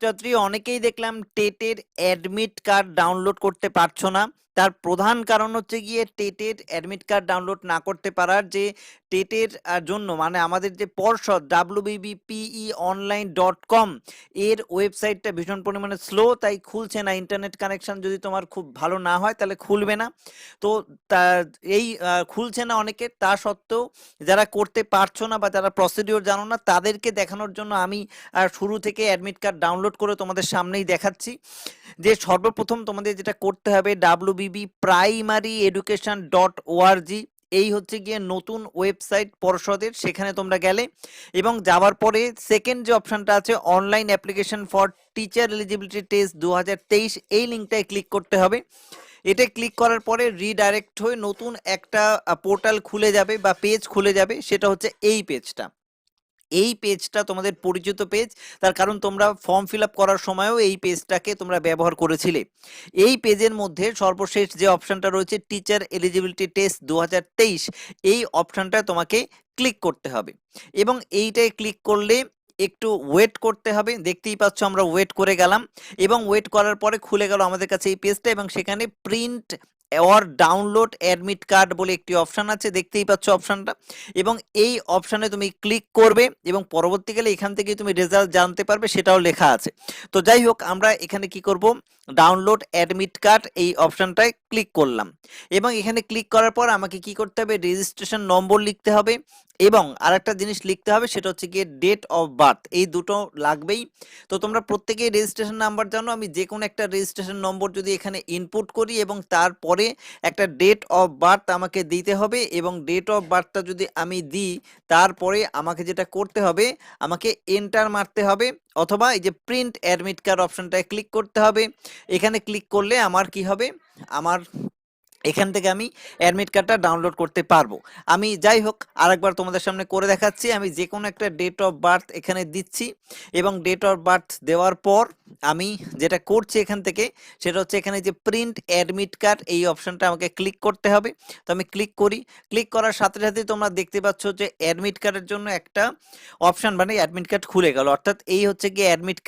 ছাত্রছাত্রী অনেকেই দেখলাম টেটের অ্যাডমিট কার্ড ডাউনলোড করতে পারছো না। তার প্রধান কারণ হচ্ছে গিয়ে টেটের অ্যাডমিট কার্ড ডাউনলোড না করতে পারার যে টেটের জন্য মানে আমাদের যে পর্ষদ wbbpenline.com এর ওয়েবসাইটটা ভীষণ পরিমাণে স্লো, তাই খুলছে না। ইন্টারনেট কানেকশন যদি তোমার খুব ভালো না হয় তাহলে খুলবে না। তো তা এই খুলছে না অনেকের, তা সত্ত্বেও যারা করতে পারছো না বা যারা প্রসিডিওর জানো না তাদেরকে দেখানোর জন্য আমি শুরু থেকে অ্যাডমিট কার্ড ডাউনলোড করে তোমাদের সামনেই দেখাচ্ছি। যে সর্বপ্রথম তোমাদের যেটা করতে হবে wbbprimaryeducation.org, এই হচ্ছে গিয়ে নতুন ওয়েবসাইট পর্ষদের। সেখানে তোমরা গেলে এবং যাওয়ার পরে সেকেন্ড যে অপশনটা আছে online application for teacher eligibility test 2023, এই লিঙ্কটায় ক্লিক করতে হবে। এটা ক্লিক করার পরে রিডাইরেক্ট হয়ে নতুন একটা পোর্টাল খুলে যাবে বা পেজ খুলে যাবে, সেটা হচ্ছে এই পেজটা। এই পেজটা তোমাদের পরিচিত পেজ, তার কারণ তোমরা ফর্ম ফিল আপ করার সময়ও এই পেজটাকে তোমরা ব্যবহার করেছিলে। এই পেজের মধ্যে সর্বশেষ যে অপশনটা রয়েছে টিচার এলিজিবিলিটি টেস্ট 2023, এই অপশনটা তোমাকে ক্লিক করতে হবে এবং এইটায় ক্লিক করলে একটু ওয়েট করতে হবে। দেখতেই পাচ্ছ আমরা ওয়েট করে গেলাম এবং ওয়েট করার পরে খুলে গেল আমাদের কাছে এই পেজটা এবং সেখানে print or download admit card বলে একটি অপশন আছে, দেখতেই পাচ্ছ অপশনটা। এবং এই অপশনে তুমি ক্লিক করবে এবং পরবর্তীকালে এখান থেকে তুমি রেজাল্ট জানতে পারবে, সেটাও লেখা আছে। তো যাই হোক, আমরা এখানে কি করব, ডাউনলোড অ্যাডমিট কার্ড এই অপশনটায় ক্লিক করলাম এবং এখানে ক্লিক করার পর আমাকে কি করতে হবে, রেজিস্ট্রেশন নম্বর লিখতে হবে এবং আরেকটা জিনিস লিখতে হবে, সেটা হচ্ছে গিয়ে ডেট অফ বার্থ। এই দুটো লাগবেই। তো তোমরা প্রত্যেকেই রেজিস্ট্রেশন নাম্বার জানো, আমি যে কোনো একটা রেজিস্ট্রেশন নম্বর যদি এখানে ইনপুট করি এবং তারপরে একটা ডেট অফ বার্থ আমাকে দিতে হবে এবং ডেট অফ বার্থটা যদি আমি দিই তারপরে আমাকে যেটা করতে হবে, আমাকে এন্টার মারতে হবে অথবা এই যে প্রিন্ট অ্যাডমিট কার্ড অপশনটায় ক্লিক করতে হবে। এখানে ক্লিক করলে আমার কি হবে, আমার এখান থেকে আমি অ্যাডমিট কার্ডটা ডাউনলোড করতে পারবো। আমি যাই হোক আরেকবার তোমাদের সামনে করে দেখাচ্ছি। আমি যে কোনো একটা ডেট অফ বার্থ এখানে দিচ্ছি এবং ডেট অফ বার্থ দেওয়ার পর আমি যেটা করছি এখান থেকে, সেটা হচ্ছে এখানে যে প্রিন্ট অ্যাডমিট কার্ড এই অপশনটা আমাকে ক্লিক করতে হবে। তো আমি ক্লিক করি। ক্লিক করার সাথে সাথে তোমরা দেখতে পাচ্ছ যে অ্যাডমিট কার্ডের জন্য একটা অপশন মানে অ্যাডমিট কার্ড খুলে গেল, অর্থাৎ এই হচ্ছে গিয়ে অ্যাডমিট কার্ড।